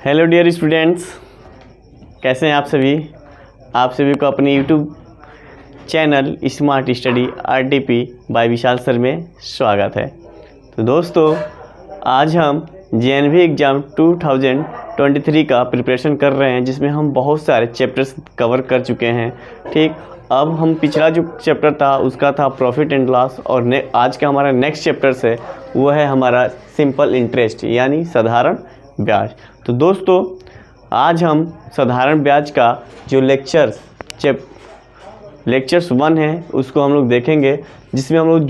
Hello dear students, कैसे हैं आप सभी को अपने YouTube channel smart study RDP by Vishal sir में स्वागत है। तो दोस्तों, आज हम JNV एग्ज़ाम 2023 का प्रिपरेशन कर रहे हैं, जिसमें हम बहुत सारे चैप्टर्स कवर कर चुके हैं। ठीक, अब हम पिछला जो चैप्टर था उसका था प्रॉफिट एंड लॉस, और आज का हमारा नेक्स्ट चैप्टर्स है वो है हमारा सिंपल इंटरेस्ट यानी साधारण ब्याज। तो दोस्तों, आज हम साधारण ब्याज का जो लेक्चर्स 1 है उसको हम लोग देखेंगे, जिसमें हम लोग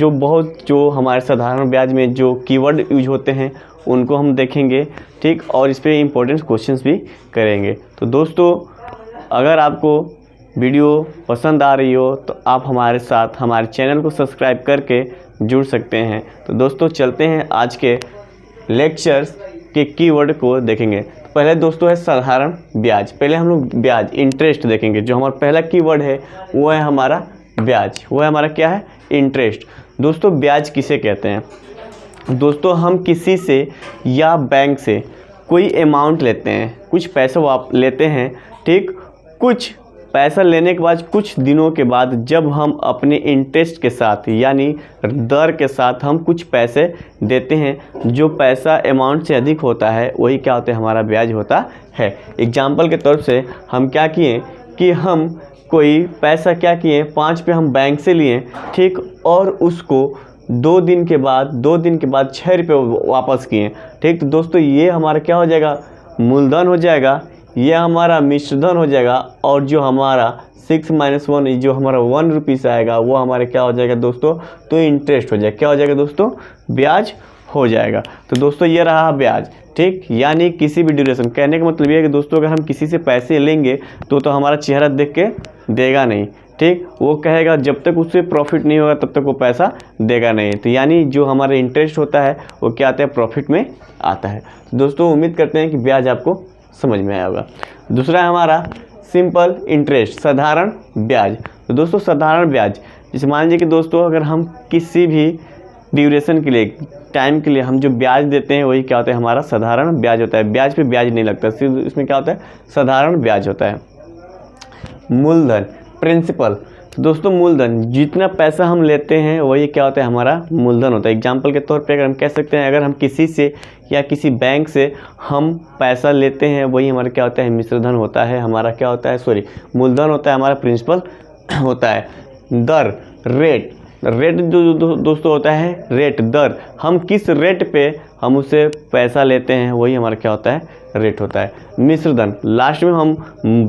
जो हमारे साधारण ब्याज में जो कीवर्ड यूज होते हैं उनको हम देखेंगे। ठीक, और इस पर इम्पोर्टेंट क्वेश्चंस भी करेंगे। तो दोस्तों, अगर आपको वीडियो पसंद आ रही हो तो आप हमारे साथ हमारे चैनल को सब्सक्राइब करके जुड़ सकते हैं। तो दोस्तों, चलते हैं आज के लेक्चर्स के कीवर्ड को देखेंगे। पहले दोस्तों है साधारण ब्याज। पहले हम लोग ब्याज इंटरेस्ट देखेंगे। जो हमारा पहला कीवर्ड है वो है हमारा ब्याज, वो है हमारा क्या है, इंटरेस्ट। दोस्तों, ब्याज किसे कहते हैं? दोस्तों, हम किसी से या बैंक से कोई अमाउंट लेते हैं, कुछ पैसा लेते हैं। ठीक, कुछ पैसा लेने के बाद कुछ दिनों के बाद जब हम अपने इंटरेस्ट के साथ यानी दर के साथ हम कुछ पैसे देते हैं, जो पैसा अमाउंट से अधिक होता है वही क्या होता है, हमारा ब्याज होता है। एग्जाम्पल के तौर से हम क्या किए कि हम कोई पैसा क्या किए, 5 पे हम बैंक से लिए। ठीक, और उसको 2 दिन के बाद 6 रुपये वापस किए। ठीक, तो दोस्तों ये हमारा क्या हो जाएगा, मूलधन हो जाएगा, ये हमारा मिश्रधन हो जाएगा, और जो हमारा 6 - 1 जो हमारा 1 रुपीस आएगा वो हमारे क्या हो जाएगा दोस्तों, तो इंटरेस्ट हो जाएगा। क्या हो जाएगा दोस्तों, ब्याज हो जाएगा। तो दोस्तों ये रहा ब्याज। ठीक, यानी किसी भी ड्यूरेशन, कहने का मतलब ये है कि दोस्तों अगर हम किसी से पैसे लेंगे तो हमारा चेहरा देख के देगा नहीं। ठीक, वो कहेगा जब तक उससे प्रॉफिट नहीं होगा तब तक वो पैसा देगा नहीं। तो यानी जो हमारा इंटरेस्ट होता है वो क्या आता है, प्रॉफिट में आता है। तो दोस्तों उम्मीद करते हैं कि ब्याज आपको समझ में आया होगा। दूसरा है हमारा सिंपल इंटरेस्ट, साधारण ब्याज। तो दोस्तों साधारण ब्याज, जैसे मान लीजिए कि दोस्तों अगर हम किसी भी ड्यूरेशन के लिए, टाइम के लिए हम जो ब्याज देते हैं वही क्या होता है, हमारा साधारण ब्याज होता है। ब्याज पे ब्याज नहीं लगता, सिर्फ इसमें क्या होता है, साधारण ब्याज होता है। मूलधन, प्रिंसिपल। तो दोस्तों मूलधन, जितना पैसा हम लेते हैं वही क्या होता है, हमारा मूलधन होता है। एग्जाम्पल के तौर पे अगर हम कह सकते हैं, अगर हम किसी से या किसी बैंक से हम पैसा लेते हैं वही हमारा क्या होता है, मिश्रधन होता है। हमारा क्या होता है, मूलधन होता है, हमारा प्रिंसिपल होता है। दर, रेट जो दोस्तों होता है, रेट, दर, हम किस रेट पे हम उससे पैसा लेते हैं वही हमारा क्या होता है, रेट होता है। मिश्रधन, लास्ट में हम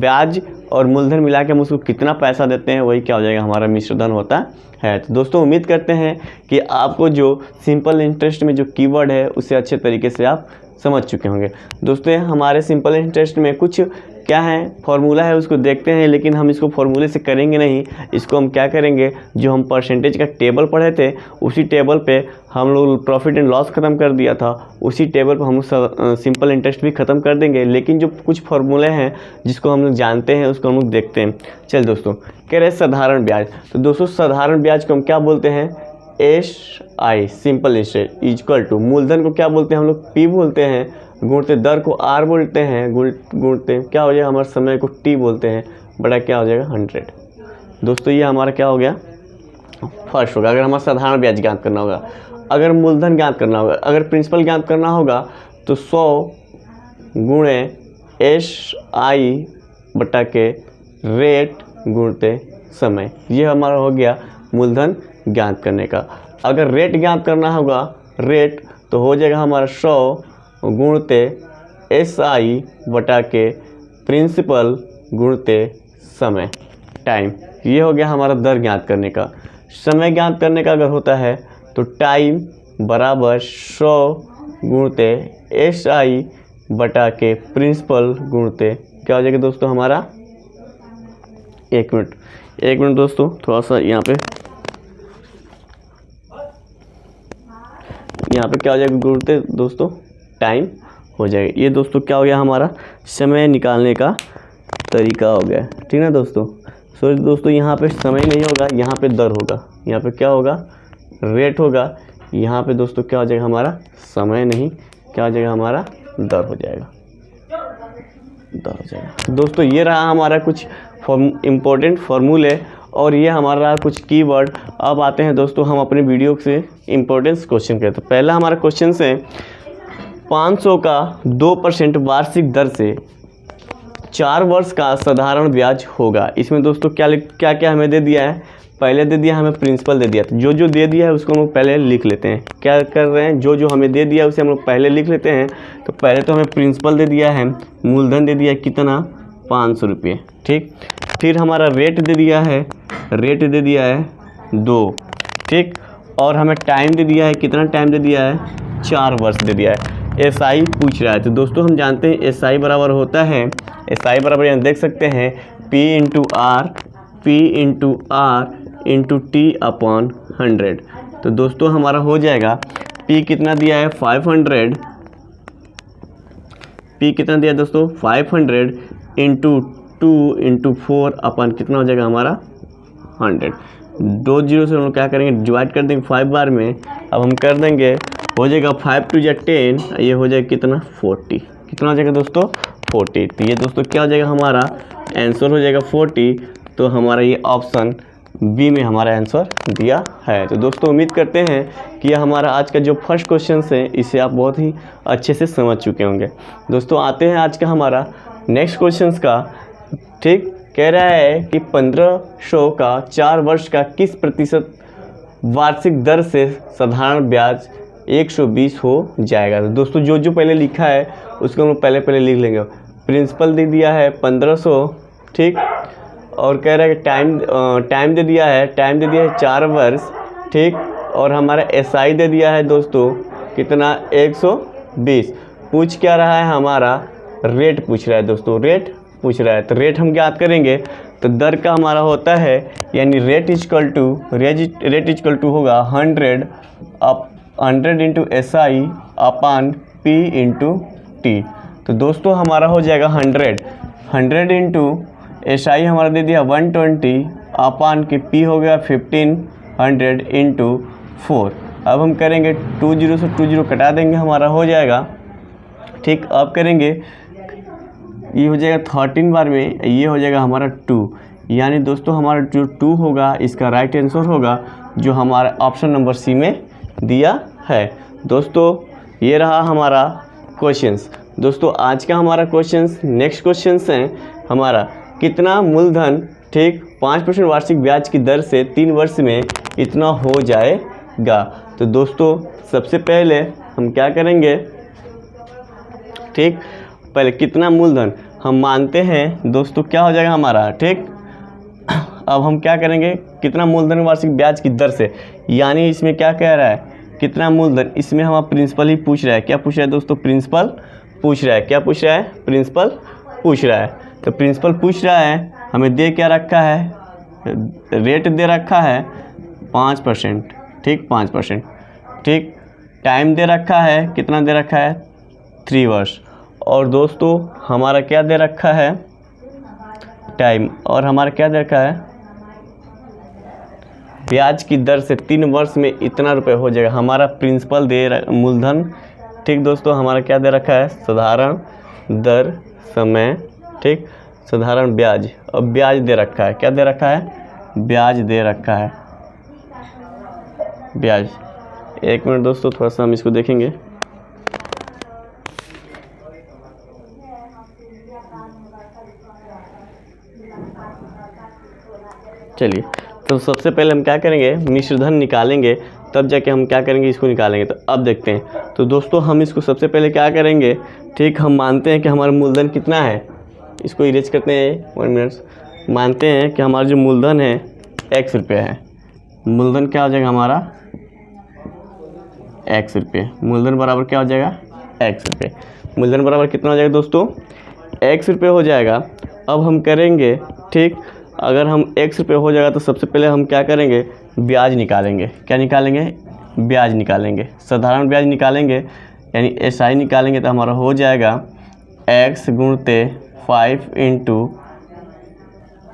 ब्याज और मूलधन मिला के हम उसको कितना पैसा देते हैं वही क्या हो जाएगा, हमारा मिश्रधन होता है। तो दोस्तों उम्मीद करते हैं कि आपको जो सिंपल इंटरेस्ट में जो कीवर्ड है उसे अच्छे तरीके से आप समझ चुके होंगे। दोस्तों हमारे सिंपल इंटरेस्ट में कुछ क्या है, फॉर्मूला है, उसको देखते हैं, लेकिन हम इसको फॉर्मूले से करेंगे नहीं। इसको हम क्या करेंगे, जो हम परसेंटेज का टेबल पढ़े थे उसी टेबल पे हम लोग प्रॉफिट एंड लॉस ख़त्म कर दिया था, उसी टेबल पर हम सिंपल इंटरेस्ट भी ख़त्म कर देंगे। लेकिन जो कुछ फॉर्मूले हैं जिसको हम लोग जानते हैं उसको हम लोग देखते हैं। चल दोस्तों, कह रहे साधारण ब्याज। तो दोस्तों साधारण ब्याज को हम क्या बोलते हैं, SI, simple interest, equal to मूलधन को क्या बोलते हैं हम लोग, P बोलते हैं, गुणते दर को R बोलते हैं, गुणते क्या हो जाएगा, हमारे समय को T बोलते हैं, बड़ा क्या हो जाएगा 100। दोस्तों ये हमारा क्या हो गया, फर्स्ट होगा। अगर हमारा साधारण ब्याज ज्ञात करना होगा, अगर मूलधन ज्ञात करना होगा, अगर प्रिंसिपल ज्ञात करना होगा तो 100 गुणे SI बटा के रेट गुणते समय, ये हमारा हो गया मूलधन ज्ञात करने का। अगर रेट ज्ञात करना होगा, रेट, तो हो जाएगा हमारा 100 गुणते SI बटा के प्रिंसिपल गुणते समय, टाइम। ये हो गया हमारा दर ज्ञात करने का। समय ज्ञात करने का अगर होता है तो टाइम बराबर 100 गुणते SI बटा के प्रिंसिपल गुणते क्या हो जाएगा दोस्तों हमारा, एक मिनट दोस्तों, थोड़ा सा यहाँ पे क्या हो जाएगा, गुणते दोस्तों टाइम हो जाएगा। ये दोस्तों क्या हो गया, हमारा समय निकालने का तरीका हो गया। ठीक ना दोस्तों। सॉरी दोस्तों, यहाँ पे समय नहीं होगा, यहाँ पे दर होगा, यहाँ पे क्या होगा, रेट होगा, यहाँ पे दोस्तों क्या हो जाएगा, हमारा समय नहीं, क्या हो जाएगा, हमारा दर हो जाएगा। 10 हो जाएगा। दोस्तों ये रहा हमारा कुछ इम्पोर्टेंट फार्मूले और ये हमारा रहा कुछ कीवर्ड। अब आते हैं दोस्तों हम अपने वीडियो से इम्पोर्टेंस क्वेश्चन के। तो पहला हमारा क्वेश्चन है 500 का 2% वार्षिक दर से 4 वर्ष का साधारण ब्याज होगा। इसमें दोस्तों क्या क्या हमें दे दिया है, पहले दे दिया हमें प्रिंसिपल दे दिया। तो जो दे दिया है उसको हम लोग पहले लिख लेते हैं। क्या कर रहे हैं, जो हमें दे दिया है उसे हम लोग पहले लिख लेते हैं। तो पहले तो हमें प्रिंसिपल दे दिया है, मूलधन दे दिया है कितना 500 रुपये, ठीक। फिर हमारा रेट दे दिया है, रेट दे दिया है 2, ठीक। और हमें टाइम दे दिया है, कितना टाइम दे दिया है 4 वर्ष दे दिया है। SI पूछ रहा है। तो दोस्तों हम जानते हैं SI बराबर होता है, SI बराबर यहाँ देख सकते हैं P into R into T upon 100। तो दोस्तों हमारा हो जाएगा P कितना दिया है 500, P कितना दिया दोस्तों 500 इंटू 2 इंटू 4 अपन कितना हो जाएगा हमारा 100। 2 जीरो से हम लोग क्या करेंगे, डिवाइड कर देंगे 5 बार में। अब हम कर देंगे, हो जाएगा 5 2 10, ये हो जाएगा कितना 40। कितना हो जाएगा दोस्तों 40। तो ये दोस्तों क्या हो जाएगा, हमारा आंसर हो जाएगा 40। तो हमारा ये ऑप्शन बी में हमारा आंसर दिया है। तो दोस्तों उम्मीद करते हैं कि यह हमारा आज का जो फर्स्ट क्वेश्चन है इसे आप बहुत ही अच्छे से समझ चुके होंगे। दोस्तों आते हैं आज का हमारा नेक्स्ट क्वेश्चन का, ठीक। कह रहा है कि 1500 का 4 वर्ष का किस प्रतिशत वार्षिक दर से साधारण ब्याज 120 हो जाएगा। तो दोस्तों जो पहले लिखा है उसको हम पहले लिख लेंगे। प्रिंसिपल दे दिया है 1500, ठीक। और कह रहा है कि टाइम दे दिया है, 4 वर्ष, ठीक। और हमारा SI दे दिया है दोस्तों कितना 120। पूछ क्या रहा है, हमारा रेट पूछ रहा है दोस्तों, रेट पूछ रहा है। तो रेट हम ज्ञात करेंगे। तो दर का हमारा होता है, यानी रेट इजकल टू होगा 100 इंटू SI अपान P इंटू T। तो दोस्तों हमारा हो जाएगा 100 इंटू SI हमारा दे दिया 120 अपान के P हो गया 1500 इंटू 4। अब हम करेंगे 2 जीरो से 2 जीरो कटा देंगे, हमारा हो जाएगा, ठीक। अब करेंगे, ये हो जाएगा 13 बार में, ये हो जाएगा हमारा 2। यानी दोस्तों हमारा जो 2 होगा इसका राइट आंसर होगा जो हमारा ऑप्शन नंबर सी में दिया है। दोस्तों ये रहा हमारा क्वेश्चंस। दोस्तों आज का हमारा क्वेश्चंस, नेक्स्ट क्वेश्चंस है हमारा कितना मूलधन, ठीक, 5% वार्षिक ब्याज की दर से 3 वर्ष में इतना हो जाएगा। तो दोस्तों सबसे पहले हम क्या करेंगे, ठीक। पहले कितना मूलधन हम मानते हैं दोस्तों क्या हो जाएगा हमारा, ठीक। अब हम क्या करेंगे, कितना मूलधन वार्षिक ब्याज की दर से, यानी इसमें क्या कह रहा है कितना मूलधन, इसमें हमारा प्रिंसिपल ही पूछ रहा है। क्या पूछ रहा है दोस्तों, प्रिंसिपल पूछ रहा है। क्या पूछ रहा है, प्रिंसिपल पूछ रहा है। तो प्रिंसिपल पूछ रहा है, हमें दे क्या रखा है, रेट दे रखा है 5%, ठीक, 5%, ठीक। टाइम दे रखा है, कितना दे रखा है 3 वर्ष। और दोस्तों हमारा क्या दे रखा है टाइम, और हमारा क्या दे रखा है ब्याज की दर से 3 वर्ष में इतना रुपए हो जाएगा। हमारा प्रिंसिपल मूलधन, ठीक दोस्तों, हमारा क्या दे रखा है साधारण दर समय, ठीक, साधारण ब्याज। अब ब्याज दे रखा है, क्या दे रखा है ब्याज दे रखा है, ब्याज। एक मिनट दोस्तों, थोड़ा सा हम इसको देखेंगे। चलिए, तो सबसे पहले हम क्या करेंगे, मिश्रधन निकालेंगे, तब जाके हम क्या करेंगे इसको निकालेंगे। तो अब देखते हैं। तो दोस्तों हम इसको सबसे पहले क्या करेंगे, ठीक, हम मानते हैं कि हमारा मूलधन कितना है, इसको इरेज करते हैं 1 मिनट। मानते हैं कि हमारा जो मूलधन है x रुपये है। मूलधन क्या हो जाएगा हमारा x रुपये। मूलधन बराबर क्या हो जाएगा x रुपये। मूलधन बराबर कितना हो जाएगा दोस्तों x रुपये हो जाएगा। अब हम करेंगे, ठीक, अगर हम x रुपये हो जाएगा तो सबसे पहले हम क्या करेंगे ब्याज निकालेंगे। क्या निकालेंगे, ब्याज निकालेंगे, साधारण ब्याज निकालेंगे, यानी SI निकालेंगे। तो हमारा हो जाएगा x गुणते 5 इंटू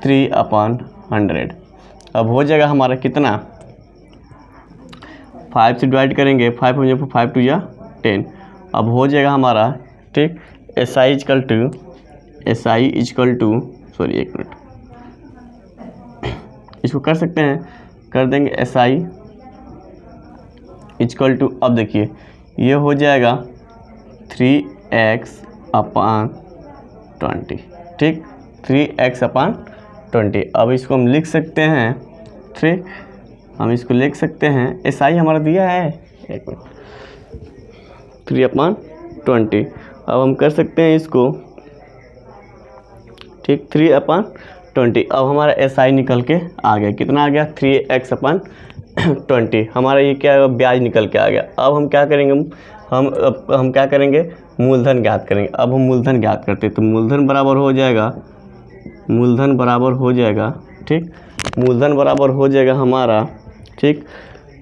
3/100। अब हो जाएगा हमारा कितना, 5 से डिवाइड करेंगे, 5 हो जाएगा 5 2 या 10। अब हो जाएगा हमारा, ठीक, SI equal to S I equal to, sorry एक मिनट, इसको कर सकते हैं, कर देंगे एस आई इजकल टू, अब देखिए ये हो जाएगा 3x/20, ठीक, 3x/20। अब इसको हम लिख सकते हैं, ठीक, हम इसको लिख सकते हैं, एस आई हमारा दिया है, एक मिनट, 3/20। अब हम कर सकते हैं इसको, ठीक, 3/20। अब हमारा एस आई निकल के आ गया, कितना आ गया, 3x/20। हमारा ये क्या है, ब्याज निकल के आ गया। अब हम क्या करेंगे, हम क्या करेंगे, मूलधन ज्ञात करेंगे। अब हम मूलधन ज्ञात करते हैं, तो मूलधन बराबर हो जाएगा, मूलधन बराबर हो जाएगा, ठीक, मूलधन बराबर हो जाएगा हमारा, ठीक,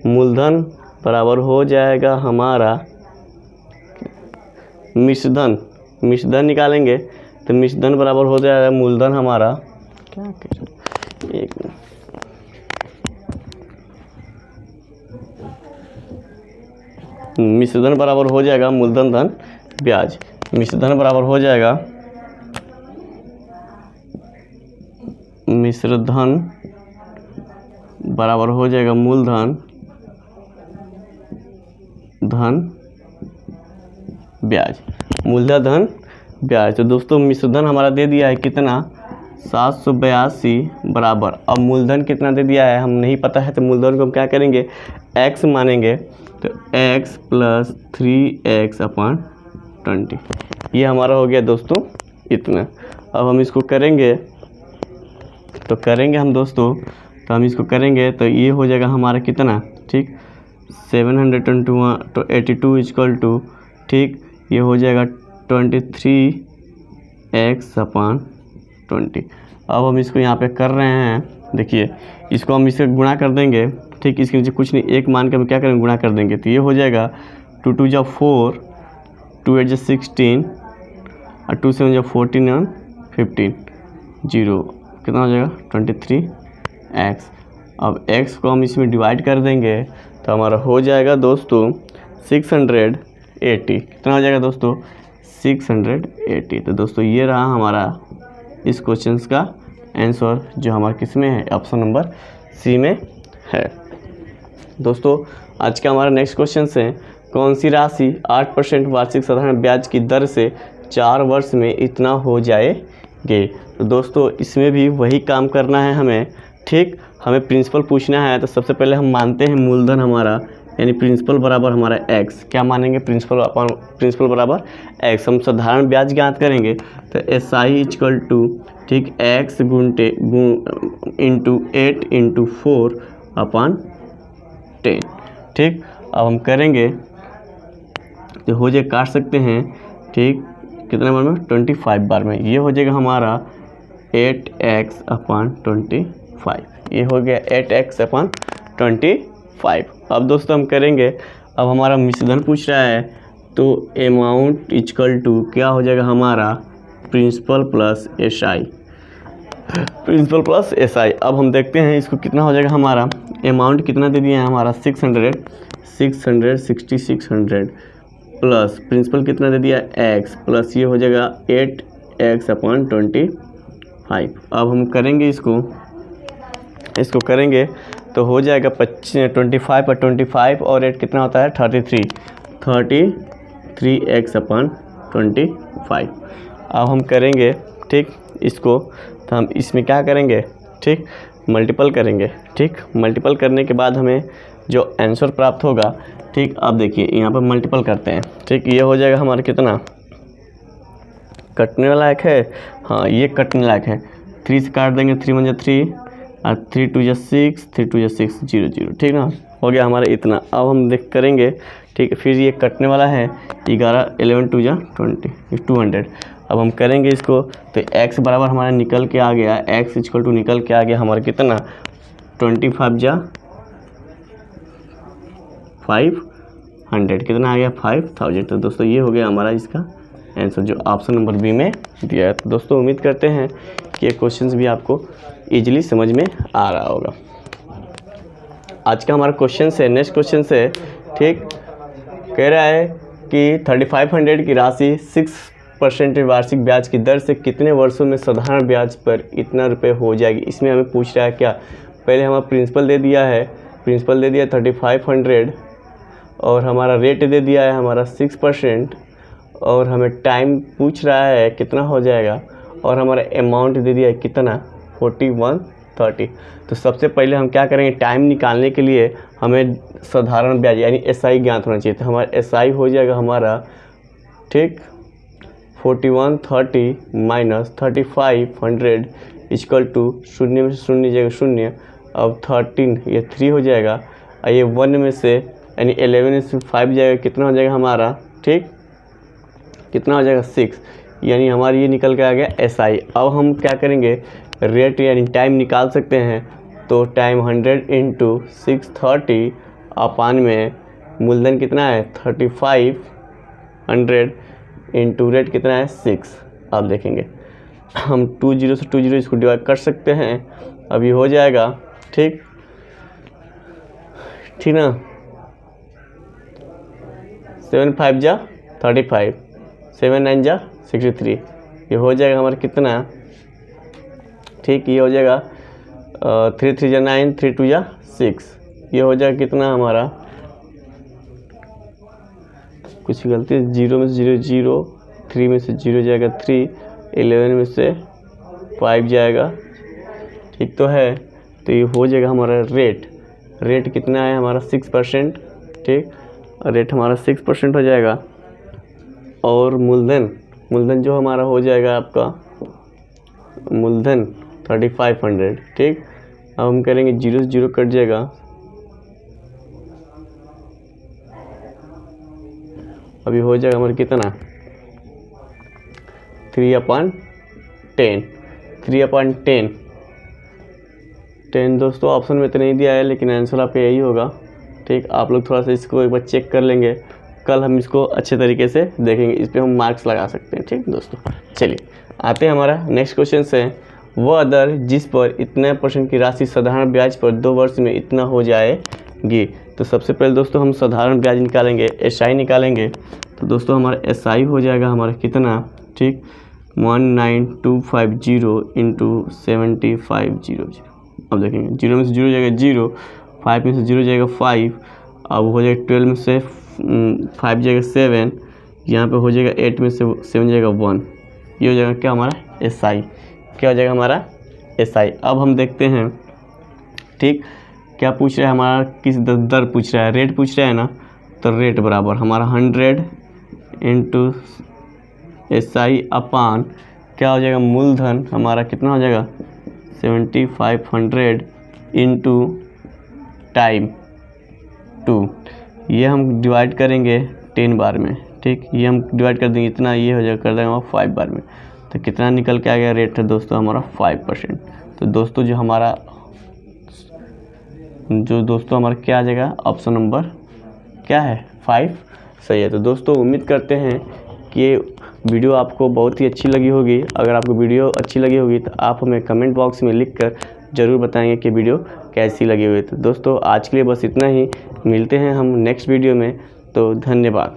मूलधन बराबर हो जाएगा हमारा मिश्रधन, मिश्रधन निकालेंगे तो मिश्रधन बराबर हो जाएगा मूलधन हमारा, क्या एक मिनट, मिश्रधन बराबर हो जाएगा मूलधन धन ब्याज, मिश्रधन बराबर हो जाएगा, मिश्रधन बराबर हो जाएगा मूलधन धन ब्याज, मूलधन धन ब्याज। तो दोस्तों मिश्रधन हमारा दे दिया है कितना, 782 बराबर, अब मूलधन कितना दे दिया है हम नहीं पता है, तो मूलधन को हम क्या करेंगे, x मानेंगे, तो x + 3x/20, ये हमारा हो गया दोस्तों इतना। अब हम इसको करेंगे, तो करेंगे हम दोस्तों, तो हम इसको करेंगे तो ये हो जाएगा हमारा कितना, ठीक, 782 इजकल टू, ठीक, ये हो जाएगा 23x/20। अब हम इसको यहाँ पे कर रहे हैं, देखिए इसको हम इससे गुणा कर देंगे, ठीक, इसके नीचे कुछ नहीं, एक मान के हम क्या करेंगे, गुणा कर देंगे, तो ये हो जाएगा 2 2 जा 4, 2 8 जा 16 और 2 7 जा 14 और 15, 0 कितना हो जाएगा 23x। अब x को हम इसमें डिवाइड कर देंगे तो हमारा हो जाएगा दोस्तों 680, कितना हो जाएगा दोस्तों 680। तो दोस्तों ये रहा हमारा इस क्वेश्चन का आंसर, जो हमारा किस में है, ऑप्शन नंबर सी में है। दोस्तों आज का हमारा नेक्स्ट क्वेश्चन है, कौन सी राशि 8% वार्षिक साधारण ब्याज की दर से 4 वर्ष में इतना हो जाएगी। तो दोस्तों इसमें भी वही काम करना है हमें, ठीक, हमें प्रिंसिपल पूछना है। तो सबसे पहले हम मानते हैं मूलधन हमारा, यानी प्रिंसिपल बराबर हमारा x, क्या मानेंगे, प्रिंसिपल बराबर x। हम साधारण ब्याज ज्ञात करेंगे, तो एस आई इजकल टू, ठीक, x इंटू 8 इंटू 4/10, ठीक। अब हम करेंगे तो हो जाए, काट सकते हैं, ठीक, कितने बार में, 25 बार में, ये हो जाएगा हमारा 8x/25, ये हो गया 8x/25। अब दोस्तों हम करेंगे, अब हमारा मिश्रधन पूछ रहा है, तो अमाउंट इजकल टू क्या हो जाएगा हमारा, principal plus S I, principal plus S I. अब हम देखते हैं इसको कितना हो जाएगा हमारा, अमाउंट कितना दे दिया है हमारा 600 प्लस प्रिंसिपल कितना दे दिया x, प्लस ये हो जाएगा 8x/25। अब हम करेंगे इसको करेंगे तो हो जाएगा 25 और 8 कितना होता है 33x/25। अब हम करेंगे, ठीक, इसको तो हम इसमें क्या करेंगे, ठीक, मल्टीपल करेंगे, ठीक, मल्टीपल करने के बाद हमें जो आंसर प्राप्त होगा, ठीक। अब देखिए यहाँ पर मल्टीपल करते हैं, ठीक, ये हो जाएगा हमारा कितना, कटने लायक है, हाँ ये कटने लायक है, 3 से काट देंगे, 3 1 जा 3 और 3 2 जा 6, 3 2 जा 6, 0 0, ठीक ना, हो गया हमारा इतना। अब हम देख करेंगे, ठीक, फिर ये कटने वाला है 11 11 2 जा 20, 200। अब हम करेंगे इसको, तो x बराबर हमारा निकल के आ गया, x इक्वल टू निकल के आ गया हमारा कितना, 25 जा 500, कितना आ गया 5000। तो दोस्तों ये हो गया हमारा इसका आंसर, जो ऑप्शन नंबर बी में दिया है। तो दोस्तों उम्मीद करते हैं कि ये क्वेश्चंस भी आपको इजीली समझ में आ रहा होगा। आज का हमारा क्वेश्चन है, नेक्स्ट क्वेश्चन है, ठीक, कह रहा है कि 3500 की राशि 6% वार्षिक ब्याज की दर से कितने वर्षों में साधारण ब्याज पर इतना रुपये हो जाएगी। इसमें हमें पूछ रहा है क्या, पहले हमारा प्रिंसिपल दे दिया है, 3500 और हमारा रेट दे दिया है हमारा 6% और हमें टाइम पूछ रहा है कितना हो जाएगा और हमारा अमाउंट दे दिया है कितना 4130। तो सबसे पहले हम क्या करेंगे, टाइम निकालने के लिए हमें साधारण ब्याज यानी एसआई ज्ञात होना चाहिए। तो हमारा एसआई हो जाएगा हमारा, ठीक, 4130 माइनस 3500 इक्वल टू शून्य में से शून्य जाएगा शून्य, अब 13 ये 3 हो जाएगा और ये 1 में से यानी 11 में से 5 जाएगा, कितना हो जाएगा हमारा, ठीक, कितना हो जाएगा 6, यानी हमारी ये निकल के आ गया एसआई। अब हम क्या करेंगे, रेट यानी टाइम निकाल सकते हैं। तो टाइम 100 इंटू 630 अपान में मूलधन कितना है 3500 इंटू रेट कितना है 6। आप देखेंगे हम 20 से 20 इसको डिवाइड कर सकते हैं, अभी हो जाएगा, ठीक ना, 7 5 जा 35, 7 9 जा 63, ये हो जाएगा हमारा कितना, ठीक, ये हो जाएगा 3 3 जा 9, 3 2 जा 6, ये हो जाएगा कितना हमारा, कुछ गलती है, 0 में से 0 0, 3 में से 0 जाएगा 3, 11 में से 5 जाएगा, ठीक तो है। तो ये हो जाएगा हमारा रेट कितना है हमारा 6%, ठीक, रेट हमारा 6% हो जाएगा। और मूलधन जो हमारा हो जाएगा आपका मूलधन 3500, ठीक। अब हम करेंगे 0 से 0 कट जाएगा, अभी हो जाएगा हमारा कितना 3/10 दोस्तों ऑप्शन में तो नहीं दिया है लेकिन आंसर आपका यही होगा, ठीक। आप लोग थोड़ा सा इसको एक बार चेक कर लेंगे, कल हम इसको अच्छे तरीके से देखेंगे, इस पर हम मार्क्स लगा सकते हैं, ठीक दोस्तों। चलिए आते हैं हमारा नेक्स्ट क्वेश्चन से, वह दर जिस पर इतने % की राशि साधारण ब्याज पर 2 वर्ष में इतना हो जाएगी। तो सबसे पहले दोस्तों हम साधारण ब्याज निकालेंगे, एसआई निकालेंगे। तो दोस्तों हमारा एसआई हो जाएगा हमारा कितना, ठीक, 19250 इंटू 7500। अब देखेंगे 0 में से 0 जाएगा 0, 5 में से 0 जाएगा 5, अब हो जाएगा 12 में से 5 जाएगा 7, यहाँ पे हो जाएगा 8 में से 7 जाएगा 1, ये हो जाएगा क्या हमारा एसआई, क्या हो जाएगा हमारा एसआई। अब हम देखते हैं, ठीक, क्या पूछ रहा है हमारा, किस दर पूछ रहा है, रेट पूछ रहा है ना, तो रेट बराबर हमारा 100 इंटू एसआई अपान क्या हो जाएगा मूलधन हमारा कितना हो जाएगा 7500 इंटू टाइम 2, ये हम डिवाइड करेंगे 10 बार में, ठीक, ये हम डिवाइड कर देंगे इतना, ये हो जाएगा कर देंगे हमारा 5 बार में। तो कितना निकल के आ गया रेट है दोस्तों हमारा 5%। तो दोस्तों जो हमारा क्या आ जाएगा, ऑप्शन नंबर क्या है 5 सही है। तो दोस्तों उम्मीद करते हैं कि वीडियो आपको बहुत ही अच्छी लगी होगी। अगर आपको वीडियो अच्छी लगी होगी तो आप हमें कमेंट बॉक्स में लिखकर ज़रूर बताएंगे कि वीडियो कैसी लगी हुई। तो दोस्तों आज के लिए बस इतना ही, मिलते हैं हम नेक्स्ट वीडियो में, तो धन्यवाद।